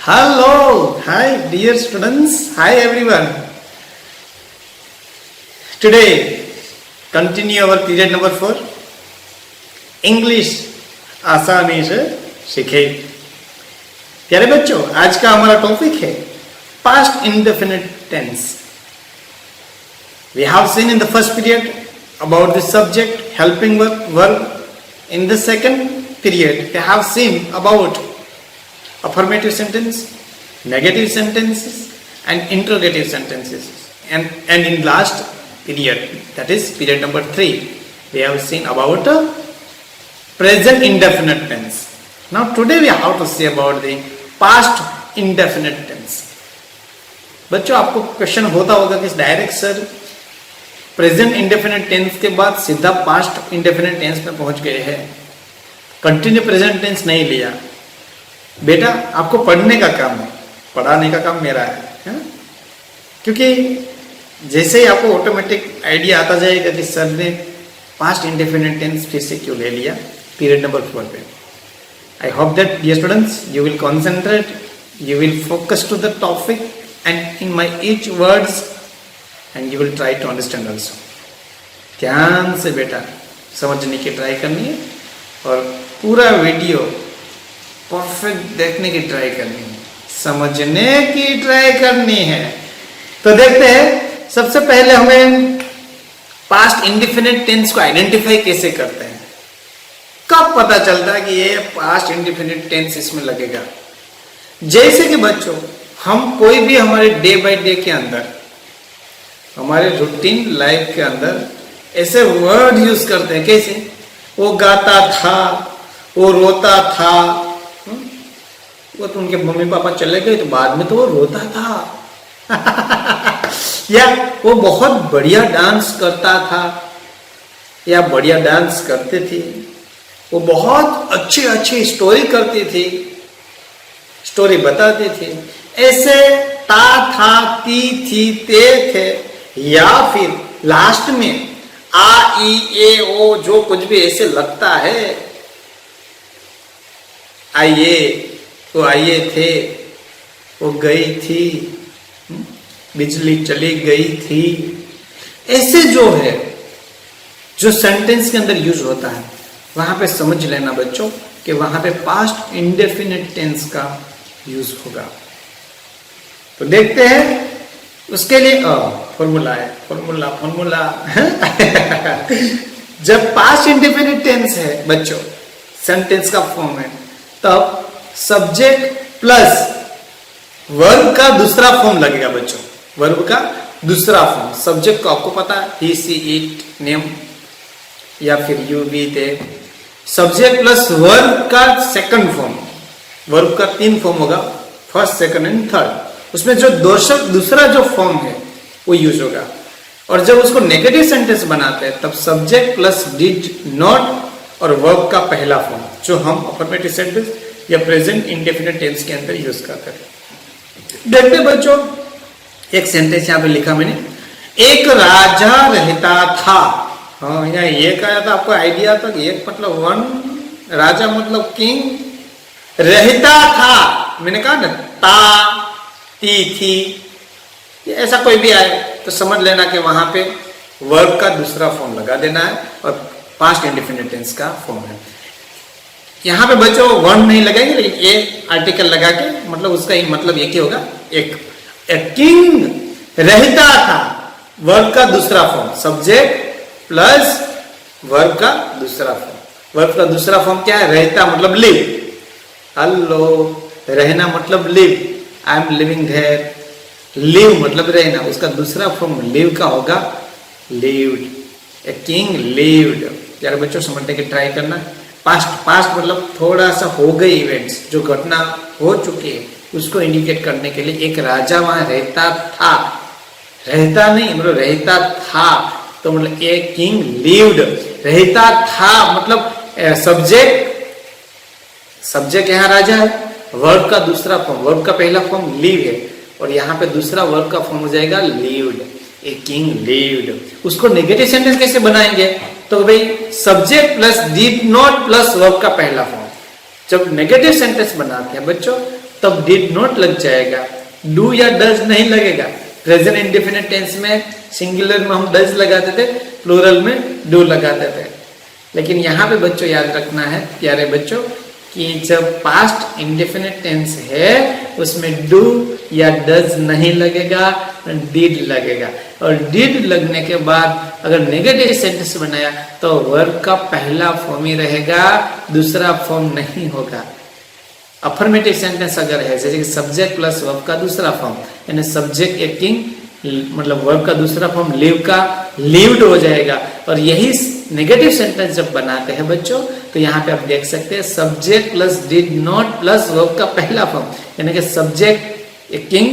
Hello, hi dear students, hi everyone. Today, continue our period number 4, English आसानी से सीखे। प्यारे बच्चों, आज का हमारा टॉपिक है past indefinite tense. We have seen in the first period about the subject, helping verb. In the second period, we have seen about affirmative sentence, negative sentences and interrogative sentences, and in last period, that is period number 3, we have seen about present indefinite tense. Now today we have to say about the past indefinite tense. बच्चों, आपको question होता होगा कि direct sir present indefinite tense के बाद सीधा past indefinite tense में पहुंच गए हैं, कंटिन्यू प्रेजेंट टेंस नहीं लिया। बेटा, आपको पढ़ने का काम है, पढ़ाने का काम मेरा है? क्योंकि जैसे ही आपको ऑटोमेटिक आइडिया आता जाएगा कि सर ने पास्ट इंडेफिनिट टेंस फिर से क्यों ले लिया पीरियड नंबर 4 पे। I hope that dear students you will concentrate, you will focus to the topic and in my each words and you will try to understand also. ध्यान से बेटा समझने की ट्राई करनी है और पूरा वीडियो परफेक्ट देखने की ट्राई करनी है, समझने की ट्राई करनी है। तो देखते हैं, सबसे पहले हमें पास्ट इंडेफिनिट टेंस को आइडेंटिफाई कैसे करते हैं, कब पता चलता है कि ये पास्ट इंडेफिनिट टेंस इसमें लगेगा। जैसे कि बच्चों, हम कोई भी हमारे डे बाय डे के अंदर, हमारे रूटीन लाइफ के अंदर ऐसे वर्ड यूज करते हैं। कैसे? वो गाता था, वो रोता था, वो तो उनके मम्मी पापा चले गए तो बाद में तो वो रोता था या वो बहुत बढ़िया डांस करता था या बढ़िया डांस करते थे, वो बहुत अच्छी अच्छी स्टोरी करती थी, स्टोरी बताते थे। ऐसे ता था, ती थी, ते थे, या फिर लास्ट में आ ई ए ओ जो कुछ भी ऐसे लगता है, आइए, वो आइए थे, वो गई थी, बिजली चली गई थी, ऐसे जो है जो सेंटेंस के अंदर यूज होता है वहां पे समझ लेना बच्चों कि वहां पे पास्ट इंडेफिनिट टेंस का यूज होगा। तो देखते हैं, उसके लिए फॉर्मूला है, फॉर्मूला जब पास्ट इंडेफिनिट टेंस है बच्चों, सेंटेंस का फॉर्म है, तब सब्जेक्ट प्लस वर्ब का दूसरा फॉर्म लगेगा बच्चों। वर्ब का दूसरा फॉर्म, सब्जेक्ट को आपको पता है, ही सी इट नेम या फिर you we they. Subject plus verb का सेकंड फॉर्म, वर्ब का 3 फॉर्म होगा, फर्स्ट, सेकंड एंड थर्ड। उसमें जो दूसरा जो फॉर्म है वो यूज होगा। और जब उसको नेगेटिव सेंटेंस बनाते हैं तब सब्जेक्ट प्लस डिड नॉट और वर्ब का पहला फॉर्म जो हम अफर्मेटिव सेंटेंस या प्रेजेंट इंडेफिनिट टेंस के अंदर यूज करते हैं। देखते बच्चों, एक सेंटेंस यहां पे लिखा मैंने, एक राजा रहता था। हाँ, यहाँ एक आया था, आपको आइडिया था कि एक मतलब वन, राजा मतलब किंग, रहता था मैंने कहा ना, ता, ती थी, ऐसा कोई भी आए तो समझ लेना कि वहां पे वर्ब का दूसरा फॉर्म लगा देना है और पास्ट इंडेफिनिट टेंस का फॉर्म है। यहां पे बच्चों वन नहीं लगाएंगे, लेकिन ए आर्टिकल लगा के मतलब उसका ही मतलब एक ही होगा, एक किंग रहता था, वर्ब का दूसरा फॉर्म, सब्जेक्ट प्लस वर्ब का दूसरा फॉर्म। वर्ब का दूसरा फॉर्म क्या है? रहता मतलब लिव। हेलो, रहना मतलब live, I am living there. Live मतलब रहना, उसका दूसरा फॉर्म लिव का होगा, लिव्ड। A king lived. यार बच्चों समझने की ट्राई करना। पास्ट मतलब थोड़ा सा हो गए इवेंट्स, जो घटना हो चुकी है उसको इंडिकेट करने के लिए एक राजा वहां रहता था, रहता नहीं मतलब रहता था, तो मतलब ए किंग लिव्ड, रहता था मतलब सब्जेक्ट यहाँ राजा है, वर्ब का दूसरा फॉर्म, वर्ब का पहला फॉर्म लिव है और यहाँ पे दूसरा वर्ब का फॉर्म हो जाएगा लिव्ड, ए किंग लिव्ड। उसको नेगेटिव सेंटेंस कैसे बनाएंगे? तो भाई subject plus did not plus verb का पहला फॉर्म। जब नेगेटिव सेंटेंस बनाते हैं बच्चों तब डिड नॉट लग जाएगा, डू या डज नहीं लगेगा। प्रेजेंट इंडेफिनिट टेंस में सिंगुलर में हम डज लगाते थे, प्लूरल में डू लगाते थे। लेकिन यहाँ पे बच्चों याद रखना है प्यारे बच्चों कि जब पास्ट इंडेफिनिट टेंस है उसमें डू या डज नहीं लगेगा, डिड लगेगा। और डिड लगने के बाद अगर नेगेटिव सेंटेंस बनाया तो वर्ब का पहला फॉर्म ही रहेगा, दूसरा फॉर्म नहीं होगा। अफर्मेटिव सेंटेंस अगर है जैसे कि सब्जेक्ट प्लस वर्ब का दूसरा फॉर्म, यानी सब्जेक्ट एक्टिंग मतलब वर्ब का दूसरा फॉर्म लिव का लिव्ड हो जाएगा। और यही नेगेटिव सेंटेंस जब बनाते हैं बच्चों तो यहाँ पे आप देख सकते हैं subject plus did not plus verb का पहला फॉर्म, यानी कि सब्जेक्ट एक्टिंग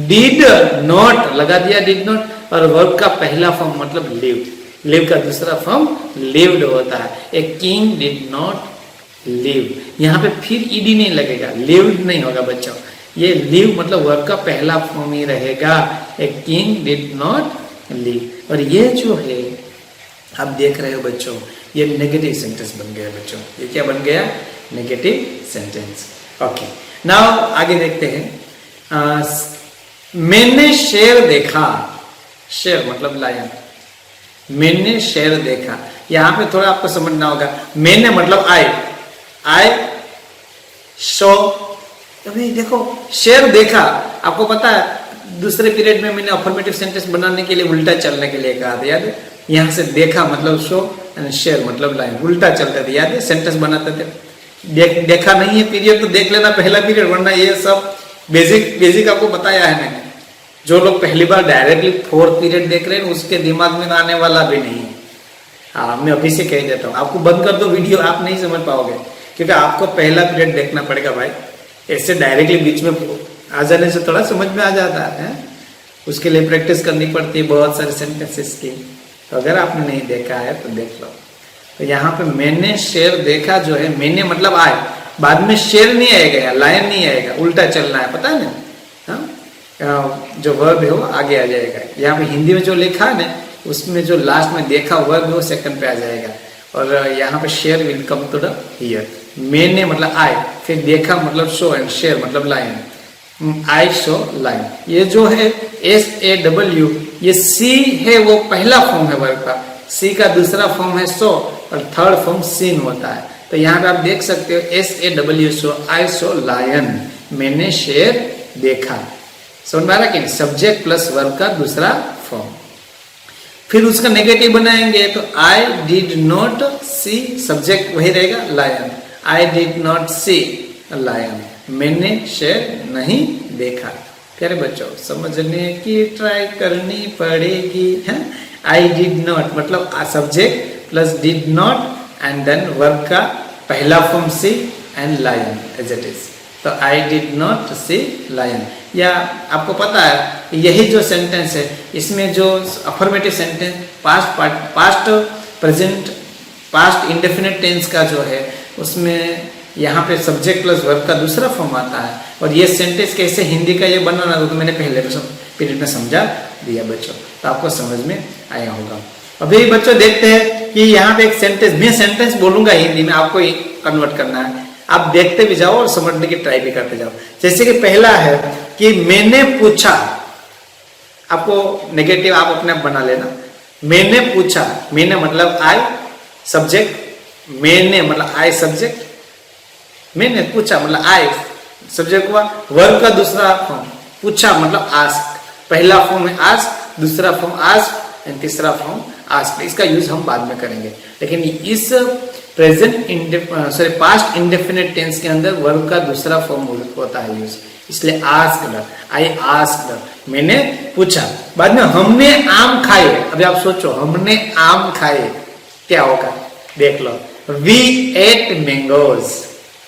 डिड नॉट लगा दिया, डिड नॉट, और वर्ब का पहला फॉर्म मतलब लिव्ड, लिव का दूसरा फॉर्म लिव्ड होता है। A king did not live, यहाँ पे फिर ईडी नहीं लगेगा, लिव्ड नहीं होगा बच्चों, ये लिव मतलब वर्ब का पहला फॉर्म ही रहेगा। A king did not live. और ये जो है आप देख रहे हो बच्चों ये नेगेटिव सेंटेंस बन गया बच्चों। ये क्या बन गया? Negative sentence. ओके, नाउ आगे देखते हैं। मैंने शेर देखा, शेर मतलब लायन, मैंने शेर देखा। यहां पे थोड़ा आपको समझना होगा, मैंने मतलब आई शो। अभी देखो शेर देखा, आपको पता है दूसरे पीरियड में मैंने अफर्मेटिव सेंटेंस बनाने के लिए उल्टा चलने के लिए कहा था, याद है? यहाँ से देखा मतलब शो एंड शेयर मतलब लाइन, उल्टा चलते थे, याद है? सेंटेंस बनाते थे। देखा नहीं है पीरियड तो देख लेना पहला पीरियड, वरना ये सब बेसिक आपको बताया है मैंने। जो लोग पहली बार डायरेक्टली फोर्थ पीरियड देख रहे हैं उसके दिमाग में आने वाला भी नहीं है। हाँ, मैं अभी से कह देता हूँ, आपको बंद कर दो वीडियो, आप नहीं समझ पाओगे, क्योंकि आपको पहला पीरियड देखना पड़ेगा भाई। ऐसे डायरेक्टली बीच में आ जाने से थोड़ा समझ में आ जाता है, उसके लिए प्रैक्टिस करनी पड़ती है बहुत सारे सेंटेंसेस की। तो अगर आपने नहीं देखा है तो देख लो। तो यहाँ पे मैंने शेर देखा जो है, मैंने मतलब आए, बाद में शेर नहीं आएगा, लायन नहीं आएगा, उल्टा चलना है, पता है ना? हाँ, जो वर्ब है वो आगे आ जाएगा। यहाँ पे हिंदी में जो लिखा है ना उसमें जो लास्ट में देखा वर्ब है वो सेकंड पे आ जाएगा, और यहाँ पे शेयर will come to the here. मैंने मतलब आए, फिर देखा मतलब शो, एंड शेयर मतलब लायन, आई शो लाइन। ये जो है SAW, ये सी है वो पहला फॉर्म है वर्ब का, सी का दूसरा फॉर्म है सो, और थर्ड फॉर्म सीन होता है। तो यहाँ पे आप देख सकते हो SAW show, I show lion, मैंने शेर देखा। समझ में आ रहा कि सब्जेक्ट प्लस वर्ब का दूसरा फॉर्म। फिर उसका नेगेटिव बनाएंगे तो I did not see, subject वही रहेगा lion, I did not see lion, मैंने शेर नहीं देखा। प्यारे बच्चों समझने की ट्राई करनी पड़ेगी। आई डिड नॉट मतलब subject plus did not and then verb का पहला form see and lion as it is. तो I did not see lion. या आपको पता है यही जो सेंटेंस है इसमें जो affirmative sentence past present past indefinite tense का जो है उसमें यहाँ पे सब्जेक्ट प्लस वर्ब का दूसरा फॉर्म आता है। और ये सेंटेंस कैसे हिंदी का ये बनाना तो मैंने पहले पीरियड में समझा दिया बच्चों, तो आपको समझ में आया होगा। अभी बच्चों देखते हैं कि यहाँ पे एक सेंटेंस, मैं सेंटेंस बोलूंगा हिंदी में, आपको ही कन्वर्ट करना है। आप देखते भी जाओ और समझने की ट्राई भी करते जाओ। जैसे कि पहला है कि मैंने पूछा, आपको नेगेटिव आप अपने आप बना लेना। मैंने पूछा, मैंने मतलब आई सब्जेक्ट, मैंने मतलब आई सब्जेक्ट, मैंने पूछा मतलब आई सब्जेक्ट हुआ, वर्ब का दूसरा फॉर्म पूछा मतलब आस्क, पहला फॉर्म है आस्क, दूसरा फॉर्म आस्क एंड तीसरा फॉर्म आस्क। इसका यूज हम बाद में करेंगे, लेकिन इस प्रेजेंट पास्ट इंडेफिनिट टेंस के अंदर वर्ब का दूसरा फॉर्म होता है यूज, इसलिए आस्क्ड, आई आस्क्ड, मैंने पूछा। बाद में हमने आम खाए, अभी आप सोचो हमने आम खाए क्या होगा, देख लो, वी एट मैंगोज,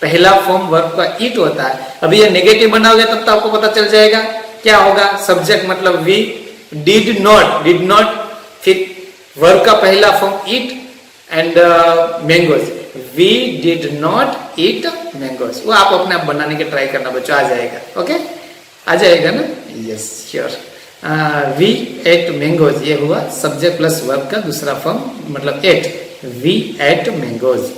पहला फॉर्म वर्ब का ईट होता है। अभी ये नेगेटिव बनाओगे तब तो आपको पता चल जाएगा क्या होगा, सब्जेक्ट मतलब वी, डिड नॉट, फिर वर्ब का पहला form eat and mangoes, we did not eat mangoes. वो आप अपने आप बनाने की ट्राई करना बच्चों, आ जाएगा। ओके, आ जाएगा ना? Yes sure. We ate mangoes ये हुआ सब्जेक्ट प्लस वर्ब का दूसरा फॉर्म मतलब एट, वी एट मैंगोज।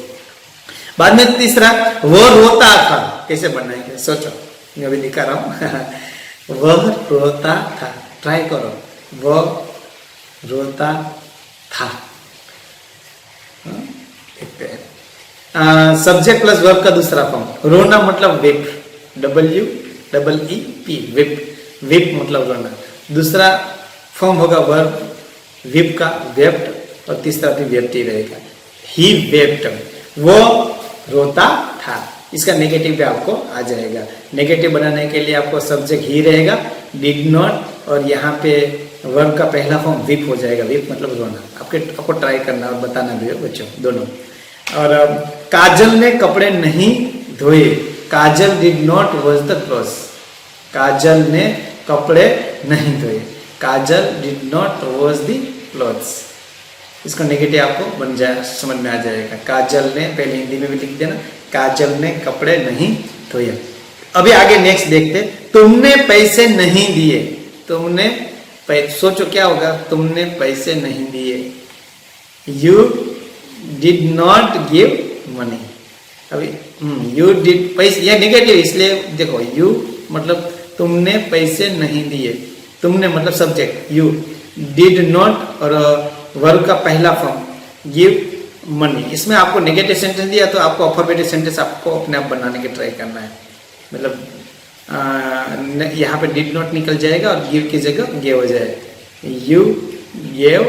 बाद में तीसरा वो रोता था, कैसे बनाएंगे सोचो, मैं अभी दिखा रहा हूँ। वह रोता था, ट्राई करो, वह रोता था। देखते हैं, सब्जेक्ट प्लस वर्ब का दूसरा फॉर्म, रोना मतलब विप, WEEP, विप, विप मतलब रोना। दूसरा फॉर्म होगा वर्ब, विप का वेप्ट, और तीसरा भी वेप्ट ही रहेगा, ही वेप्ट, वो रोता था। इसका नेगेटिव भी आपको आ जाएगा। नेगेटिव बनाने के लिए आपको सब्जेक्ट ही रहेगा, डिड नॉट, और यहाँ पे वर्ब का पहला फॉर्म विप हो जाएगा, विप मतलब रोना। आपको ट्राई करना और बताना भी है बच्चों, दोनों। और काजल ने कपड़े नहीं धोए, Kajal did not wash the clothes, Kajal ने कपड़े नहीं धोए, Kajal did not wash the clothes. इसका नेगेटिव आपको बन जाए, समझ में आ जाएगा। काजल ने, पहले हिंदी में भी लिख देना, काजल ने कपड़े नहीं धोए। अभी आगे नेक्स्ट देखते, तुमने पैसे नहीं दिए, तुमने सोचो क्या होगा, तुमने पैसे नहीं दिए, you did not give money. अभी यू डिड, पैसे यह नेगेटिव, इसलिए देखो यू मतलब तुमने पैसे नहीं दिए, तुमने मतलब सब्जेक्ट, यू, डिड नॉट और वर्ब का पहला फॉर्म गिव मनी। इसमें आपको नेगेटिव सेंटेंस दिया तो आपको अफर्मेटिव सेंटेंस आपको अपने आप बनाने की ट्राई करना है। मतलब यहाँ पे डिड नॉट निकल जाएगा और गिव की जगह गेव हो जाएगा, यू गेव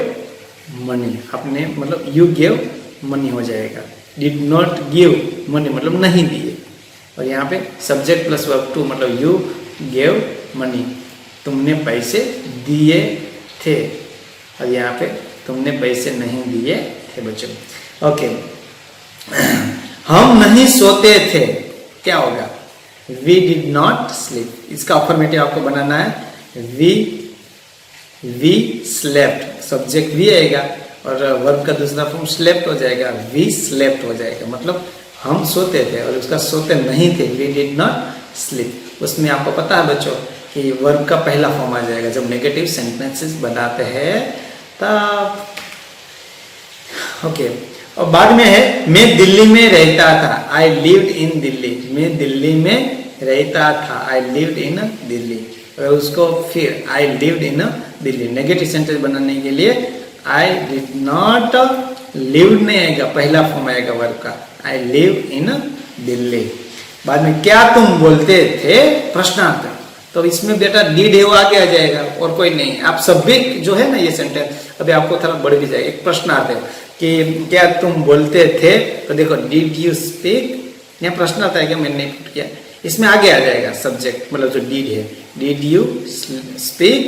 मनी, आपने मतलब यू गेव मनी हो जाएगा। डिड नॉट गिव मनी मतलब नहीं दिए, और यहाँ पे सब्जेक्ट प्लस वर्ब टू मतलब यू गेव मनी, तुमने पैसे दिए थे, और यहाँ पे तुमने पैसे नहीं दिए थे बच्चों। ओके, हम नहीं सोते थे, क्या होगा, वी डिड नॉट स्लीप। इसका अफर्मेटिव आपको बनाना है, वी स्लेप्ट, सब्जेक्ट वी आएगा और वर्ब का दूसरा फॉर्म स्लेप्ट हो जाएगा, वी स्लेप्ट हो जाएगा, मतलब हम सोते थे और उसका सोते नहीं थे, वी डिड नॉट स्लीप। उसमें आपको पता है बच्चों कि वर्ब का पहला फॉर्म आ जाएगा जब नेगेटिव सेंटेंसेस बनाते हैं तब। ओके, और बाद में है, मैं दिल्ली में रहता था, आई लिव्ड इन दिल्ली, मैं दिल्ली में रहता था, आई लिव्ड इन दिल्ली, और उसको फिर I lived in Delhi. Negative sentence बनाने के लिए आई डिड नॉट, लिव्ड नहीं आएगा, पहला फॉर्म आएगा वर्ब का, आई लिव इन दिल्ली। बाद में क्या तुम बोलते थे, प्रश्नार्थ, तो इसमें बेटा डिड है वो आगे आ जाएगा और कोई नहीं। आप सभी जो है ना ये सेंटेंस अभी आपको थोड़ा बढ़ भी जाएगा। एक प्रश्नार्थ है कि क्या तुम बोलते थे, तो देखो डिड यू स्पीक, यहाँ प्रश्नार्थ है क्या, मैंने नहीं पुट किया, इसमें आगे आ जाएगा सब्जेक्ट मतलब जो डिड है, डिड यू स्पीक,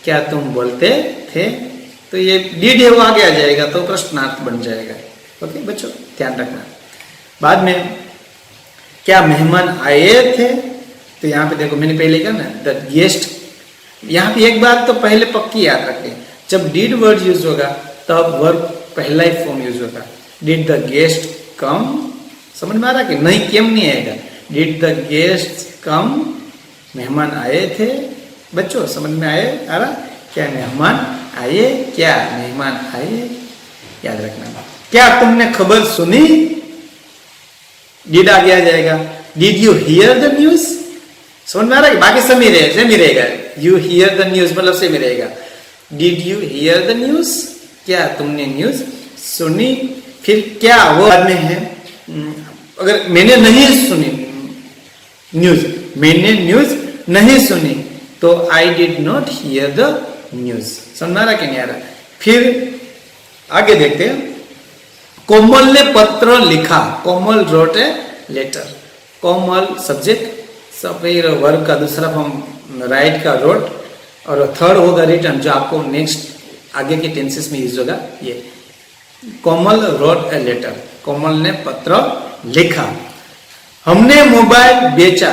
क्या तुम बोलते थे, तो ये डिड है वो आगे आ जाएगा तो प्रश्नार्थ बन जाएगा। ओके बच्चों, ध्यान रखना। बाद में क्या मेहमान आए थे, तो यहाँ पे देखो मैंने पहले कहा ना द गेस्ट, यहाँ पे एक बात तो पहले पक्की याद रखें, जब डिड वर्ड यूज होगा तब वर्ब पहला ही फॉर्म यूज होगा। डिड द गेस्ट कम, समझ में आ रहा कि नहीं, केम नहीं आएगा, डिड द गेस्ट कम, मेहमान आए थे। बच्चों समझ में आए आ रहा, क्या मेहमान आए, क्या मेहमान आए, याद रखना। क्या तुमने खबर सुनी, डिड आगे आ जाएगा। Did you here the news, समझ में आ रहा है, बाकी सब सेम ही रहेगा, यू हियर द न्यूज मतलब सेम ही रहेगा। Did you here the news, क्या तुमने न्यूज सुनी। फिर क्या वो बाद में है, अगर मैंने नहीं सुनी न्यूज, मैंने न्यूज नहीं सुनी तो I did not here the news, समझ में आ रहा कि नहीं आ रहा। फिर आगे देखते हैं, कोमल ने पत्र लिखा, Komal wrote a letter, Komal subject, फिर वर्ब का दूसरा फॉर्म राइट का रोट, और थर्ड होगा रिटर्न जो आपको नेक्स्ट आगे के टेंसेस में यूज होगा। ये कोमल रोट ए लेटर, कोमल ने पत्र लिखा। हमने मोबाइल बेचा,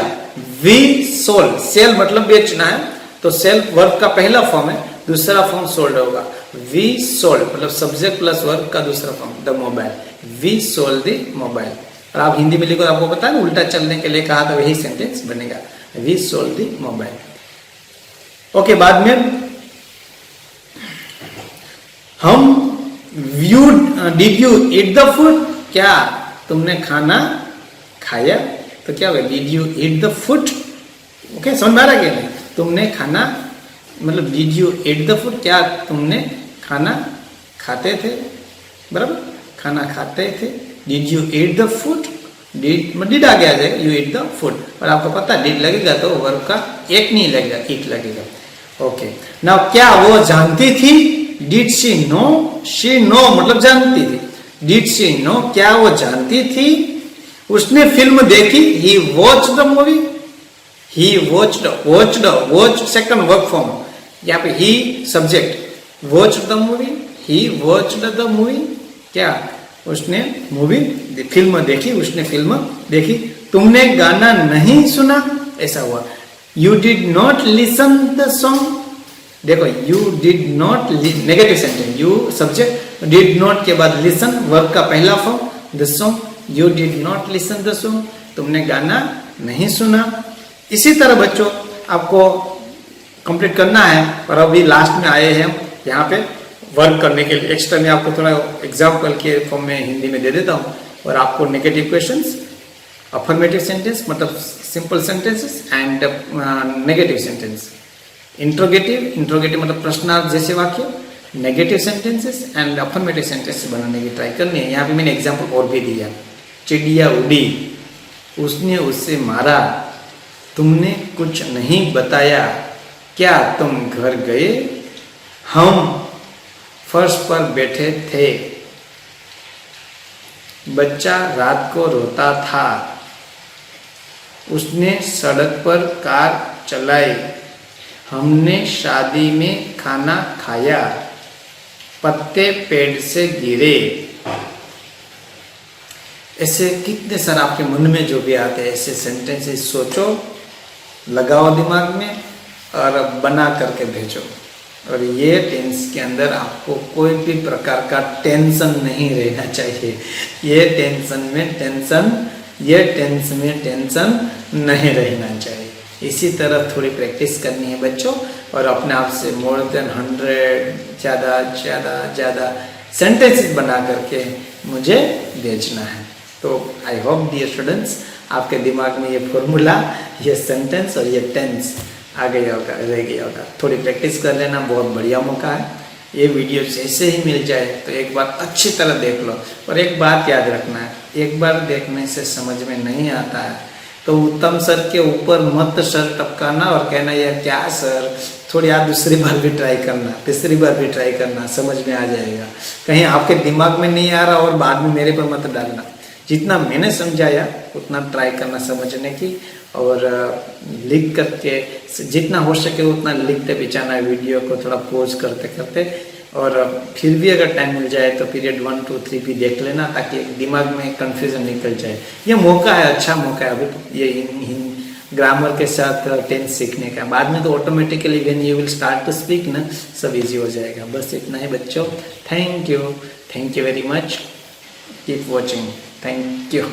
वी सोल्ड, सेल मतलब बेचना है तो सेल वर्ब का पहला फॉर्म है, दूसरा फॉर्म सोल्ड होगा। वी सोल्ड मतलब सब्जेक्ट प्लस वर्ब का दूसरा form the mobile, we sold the mobile. और आप हिंदी में लिखो आपको पता है उल्टा चलने के लिए कहा तो वही सेंटेंस बनेगा, we sold the mobile. Okay, बाद में हम did you eat the food, क्या तुमने खाना खाया, तो क्या होगा, did you eat the food, okay, समझ में आ रहा है कि नहीं? तुमने खाना मतलब did you eat the food, क्या तुमने खाना खाते थे, बराबर, खाना खाते थे। Did you eat the food, did आ गया जाएगा, यू एट द फूड, और आपको पता है डिड लगेगा तो वर्ब का एक नहीं लगेगा, इट लगेगा। ओके, नाउ क्या वो जानती थी? Did she know, she know मतलब जानती थी। डिड शी नो, क्या वो जानती थी? उसने फिल्म देखी, he watch the movie, he watched, watch second verb form, यहाँ पे he subject, watch the movie, he watched the movie, क्या उसने मूवी फिल्म देखी, उसने फिल्म देखी। तुमने गाना नहीं सुना, ऐसा हुआ। You did not listen the song, देखो you did not, negative sentence, you subject, did not के बाद लिसन वर्ब का पहला form, the song, you did not listen the song, तुमने गाना नहीं सुना। इसी तरह बच्चों आपको कंप्लीट करना है, और अभी लास्ट में आए हैं यहाँ पे वर्क करने के लिए। एक्स्ट्रा में आपको थोड़ा एग्जाम्पल के फॉर्म में हिंदी में दे देता हूँ, और आपको नेगेटिव क्वेश्चंस, अफर्मेटिव सेंटेंस मतलब simple sentences and negative sentence, interrogative मतलब प्रश्नार्थ जैसे वाक्य, negative sentences and affirmative sentence बनाने की ट्राई करनी है। यहाँ पे मैंने एग्जाम्पल और भी दिया। चिड़िया उड़ी, उसने उससे मारा, तुमने कुछ नहीं बताया, क्या तुम घर गए, हम फर्श पर बैठे थे, बच्चा रात को रोता था, उसने सड़क पर कार चलाई, हमने शादी में खाना खाया, पत्ते पेड़ से गिरे। ऐसे कितने सारे आपके मन में जो भी आते हैं ऐसे सेंटेंसेस सोचो, लगाओ दिमाग में और बना करके भेजो। और ये टेंस के अंदर आपको कोई भी प्रकार का टेंशन नहीं रहना चाहिए। ये टेंशन में टेंशन नहीं रहना चाहिए। इसी तरह थोड़ी प्रैक्टिस करनी है बच्चों, और अपने आप से मोर देन 100 ज़्यादा सेंटेंसेस बना करके मुझे भेजना है। तो आई होप डियर स्टूडेंट्स आपके दिमाग में ये फॉर्मूला, ये सेंटेंस और ये टेंस आ गया होगा, रह गया होगा। थोड़ी प्रैक्टिस कर लेना, बहुत बढ़िया मौका है। ये वीडियो जैसे ही मिल जाए तो एक बार अच्छी तरह देख लो। और एक बात याद रखना है, एक बार देखने से समझ में नहीं आता है तो उत्तम सर के ऊपर मत सर टपकाना और कहना यार क्या सर, थोड़ी आप दूसरी बार भी ट्राई करना, तीसरी बार भी ट्राई करना, समझ में आ जाएगा। कहीं आपके दिमाग में नहीं आ रहा और बाद में मेरे पर मत डालना। जितना मैंने समझाया उतना ट्राई करना समझने की, और लिख करके जितना हो सके उतना लिखते बिचाना है वीडियो को, थोड़ा पॉज करते करते। और फिर भी अगर टाइम मिल जाए तो पीरियड 1, 2, 3 भी देख लेना, ताकि दिमाग में कंफ्यूजन निकल जाए। ये मौका है, अच्छा मौका है अभी ये ग्रामर के साथ टेंस सीखने का। बाद में तो automatically when you will start to speak ना, सब इजी हो जाएगा। बस इतना ही बच्चों। Thank you very much, keep watching, thank you.